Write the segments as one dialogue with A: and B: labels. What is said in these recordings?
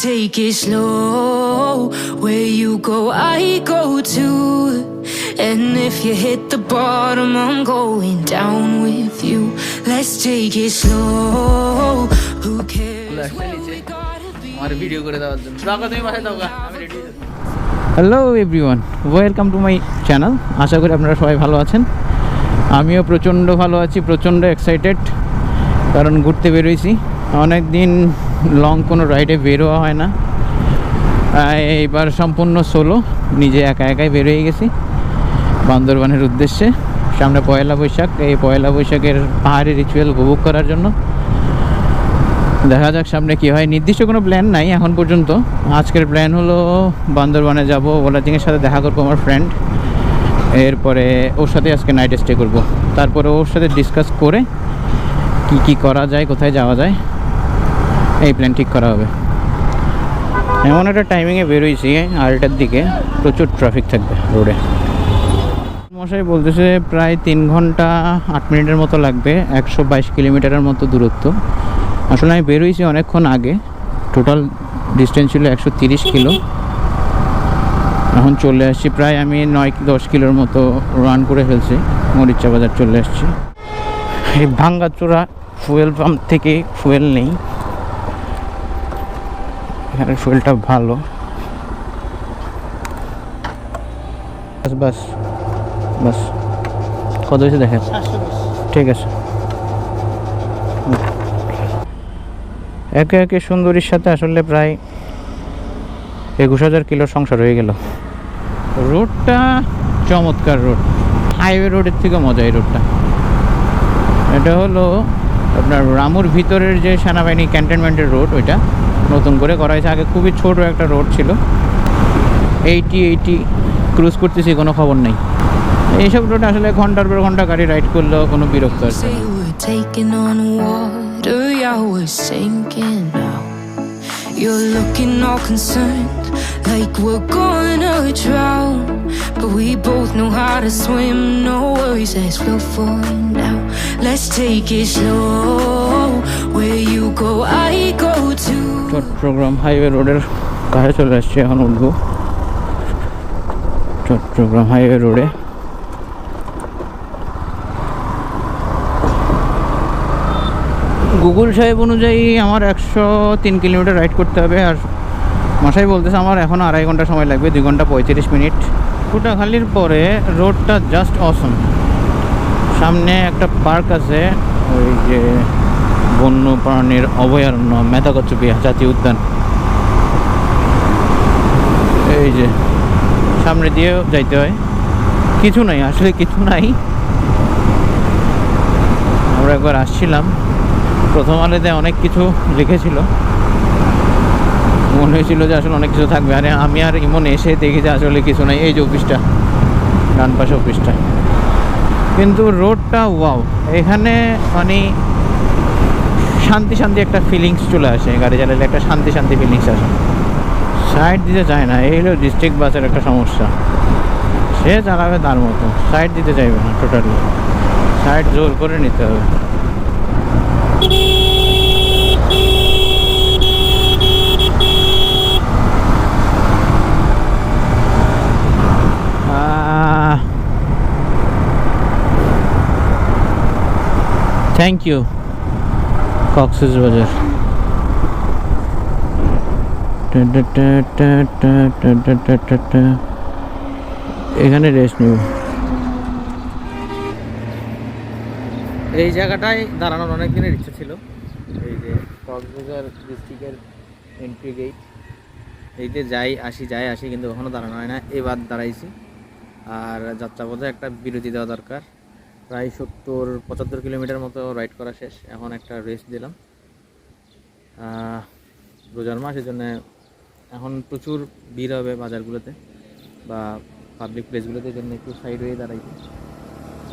A: take it slow. Where you go, I go too. And if you hit the bottom, I'm going down with you. Let's take it slow. Who cares where we gotta be?
B: আমার video করে দেওয়ার জন্য দাও তুমি বাসায় দাও আমি ready হই। Hello everyone, welcome to my channel. আশা করি আপনারা সবাই ভালো আছেন। আমিও প্রচণ্ড ভালো আছি, প্রচণ্ড এক্সাইটেড, কারণ ঘুরতে বেরোইছি। অনেক দিন লং কোনো রাইডে বেরোয়া হয় না, এইবার সম্পূর্ণ সোলো, নিজে একা একাই বেরোয় গেছি বান্দরবানের উদ্দেশ্যে। সামনে পয়লা বৈশাখ, এই পয়লা বৈশাখের পাহাড়ি রিচুয়াল উপভোগ করার জন্য। দেখা যাক সামনে কী হয়। নির্দিষ্ট কোনো প্ল্যান নাই এখন পর্যন্ত। আজকের প্ল্যান হলো বান্দরবানে যাব, ওলাজিংয়ের সাথে দেখা করবো আমার ফ্রেন্ড, এরপরে ওর সাথে আজকে নাইট স্টে করব। তারপরে ওর সাথে ডিসকাস করে কি কি করা যায়, কোথায় যাওয়া যায়, এই প্ল্যান ঠিক করা হবে। এমন একটা টাইমিংয়ে বেরোইছি 8টার দিকে, প্রচুর ট্রাফিক থাকবে রোডে। মশাই বলতেছে প্রায় 3 ঘন্টা 8 মিনিটের মতো লাগবে, 122 কিলোমিটারের মতো দূরত্ব। আসলে আমি বেরোইছি অনেকক্ষণ আগে, টোটাল ডিস্টেন্স ছিল 130 কিলো। এখন চলে আসছি প্রায় আমি 9-10 কিলোর মতো রান করে ফেলছি, মরিচা বাজার চলে আসছি। এই ভাঙ্গাচোরা ফুয়েল পাম্প থেকে ফুয়েল নেই, এখানে ফুয়েলটা ভালো। বাস বাস বাস কত হয়েছে দেখেন, ঠিক আছে। একে একে সুন্দরীর সাথে আসলে প্রায় 21,000 কিলোর সংসার হয়ে গেল। রোডটা চমৎকার রোড, হাইওয়ে রোডের থেকে মজা এই রোডটা। এটা হলো আপনার রামুর ভিতরের যে সেনাবাহিনী ক্যান্টনমেন্টের রোড, ওইটা নতুন করে করা হয়েছে। আগে খুবই ছোট একটা রোড ছিল, 80 ক্রুজ করতেছি, কোনো খবর নেই। এইসব রোড আসলে ঘন্টার পর ঘন্টা গাড়ি রাইড করলেও কোনো বিরক্ত আসে না।
A: You're looking all concerned, like we're gonna drown. But we both know how to swim, no worries as we'll fall now. Let's take it slow, where you go, I go too.
B: Chittagong highway রোডের কাছে চলে আসছে, এখন উঠবো Chittagong highway রোডে। Google সাহেব অনুযায়ী আমার 103 কিলোমিটার রাইড করতে হবে, আর মশাই বলতেছে আমার এখন 2.5 ঘন্টা সময় লাগবে, 2 ঘন্টা 35 মিনিট। কুটাখালির পরে রোডটা জাস্ট অসম। সামনে একটা পার্ক আছে, ওই যে বন্যপ্রাণীর অভয়ারণ্য, মেদাকচুপিয়া জাতীয় উদ্যান, এই যে সামনে দিয়েও যাইতে হয়। কিছু নাই, আসলে কিছু নাই। আমরা একবার আসছিলাম, প্রথম আলোতে অনেক কিছু লিখেছিল, মনে হয়েছিল যে আসলে অনেক কিছু থাকবে। আরে আমি আর ইমন এসে দেখি যে আসলে কিছু নাই। এই যে অফিসটা, ডান পাশে অফিসটা, কিন্তু রোডটা ওয়াও। এখানে মানে শান্তি শান্তি একটা ফিলিংস চলে আসে, গাড়ি চালালে একটা শান্তি শান্তি ফিলিংস আসে। সাইড দিতে চায় না, এই হলো ডিস্ট্রিক্ট বাসের একটা সমস্যা। সে চালাবে তার মতো, সাইড দিতে চাইবে না টোটালি, সাইড জোর করে নিতে হবে। থ্যাংক ইউ কক্সেস বাজার। এখানে রেস্ট নিব। এই জায়গাটায় দাঁড়ানোর অনেক দিনের ইচ্ছা ছিল। এই যে কক্সবাজার ডিস্ট্রিক্টের এন্ট্রি গেট, এইতে যাই আসি, কিন্তু কখনো দাঁড়ানো হয় না। এবার দাঁড়াইছি। আর যাত্রাপথে একটা বিরতি দেওয়া দরকার। প্রায় 70-75 কিলোমিটার মতো রাইড করা শেষ, এখন একটা রেস্ট দিলাম। রোজার মাস, এই জন্য এখন প্রচুর ভিড় হবে বাজারগুলোতে বা পাবলিক প্লেসগুলোতে, এই জন্য একটু সাইড হয়ে দাঁড়াইছি।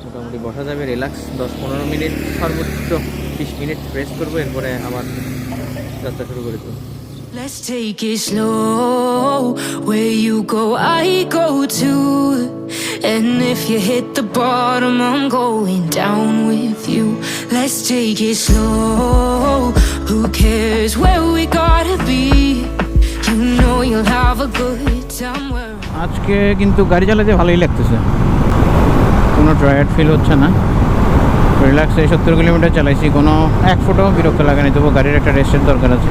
B: মোটামুটি বসা যাবে, রিল্যাক্স 10-15 মিনিট, সর্বোচ্চ 20 মিনিট রেস্ট করবো, এরপরে আবার যাত্রা শুরু করে দেবো।
A: Let's take it slow, where you go, I go too. And if you hit the bottom, I'm going down with you. Let's take it slow, who cares where we gotta be? you'll have a good time where
B: আজকে কিন্তু গাড়ি চালাতে ভালোই লাগতেছে, কোনো tired feel হচ্ছে না। রিল্যাক্সে 70 কিলোমিটার চালাইছি, কোনো এক ফুটও বিরক্ত লাগে না। তবু গাড়ির একটা রেস্টের দরকার আছে,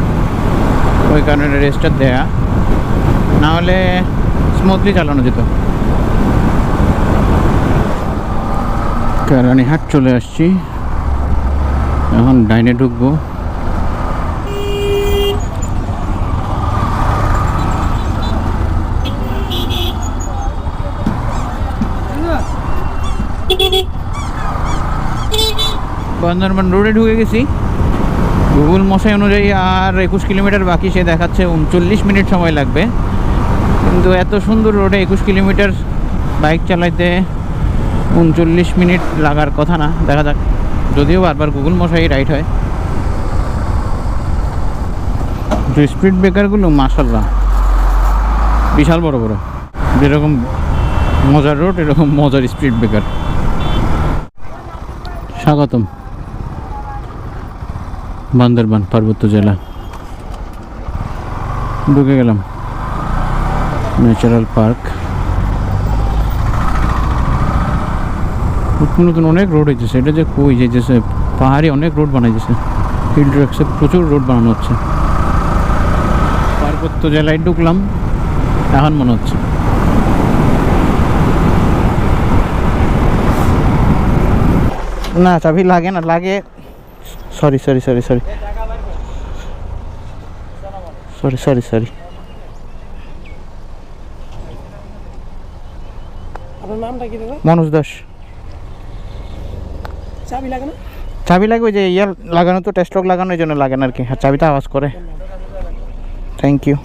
B: ওই কারণে রেস্টটা দেয়া, না হলে স্মুথলি চালানো যেত। কেরানীহাট চলে আসছি, এখন ডাইনে ঢুকবো। বান্দরবান রোডে ঢুকে গেছি। গুগল মশাই অনুযায়ী আর 21 কিলোমিটার বাকি, সে দেখাচ্ছে 39 মিনিট সময় লাগবে। কিন্তু এত সুন্দর রোডে 21 কিলোমিটার বাইক চালাইতে 39 মিনিট লাগার কথা না, দেখা যাক। যদিও বারবার গুগল মশাই রাইট হয়। যে স্পিড ব্রেকারগুলো মাশাআল্লাহ বিশাল বড় বড়, যেরকম মজার রোড এরকম মজার স্পিড ব্রেকার। স্বাগতম বান্দরবান পার্বত্য জেলা। ঢুকে গেলাম ন্যাচারাল পার্ক। নতুন নতুন অনেক রোড হয়েছে, এটা যে কই যেতেছে, পাহাড়ি অনেক রোড বানাইছে, হিল ট্র্যাকসে প্রচুর রোড বানানো হচ্ছে। পার্বত্য জেলায় ঢুকলাম এখন মনে হচ্ছে। না চাবি লাগে না, লাগে sorry sorry sorry sorry sorry sorry sorry
C: আপনার নামটা কি দাদা?
B: মনোজ দাস।
C: চাবি লাগে না?
B: চাবি লাগবে, যে ইয়ার লাগানো তো, টেস্ট লক লাগানোর জন্য লাগে না আর কি। হ্যাঁ, চাবিটা আওয়াজ করে। Thank you.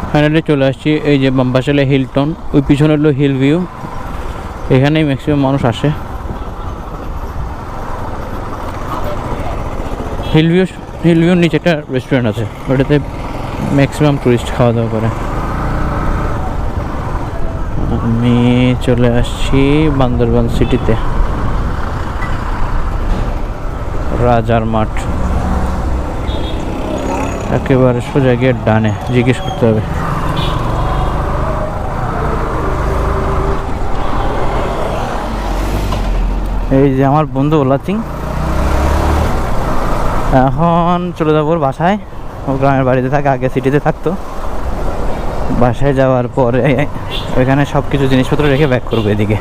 B: ফাইনালি চলে আসছি এই যে বাম্বাসালে হিলটন, ওই পিছনে হলো হিল ভিউ। এখানেই ম্যাক্সিমাম মানুষ আসে। হিল ভিউর নিচে একটা রেস্টুরেন্ট আছে, ওটাতে ম্যাক্সিমাম টুরিস্ট খাওয়া দাওয়া করে। আমি চলে আসছি বান্দরবান সিটিতে, রাজার মাঠ। একেবারে সোজা গিয়ে ডানে, জিজ্ঞেস করতে হবে। এই যে আমার বন্ধু ওলাচিং, এখন চলে যাবো ওর বাসায়। ও গ্রামের বাড়িতে থাকে, আগে সিটিতে থাকতো। বাসায় যাওয়ার পরে ওইখানে সব কিছু জিনিসপত্র রেখে ব্যাক করবো এদিকে।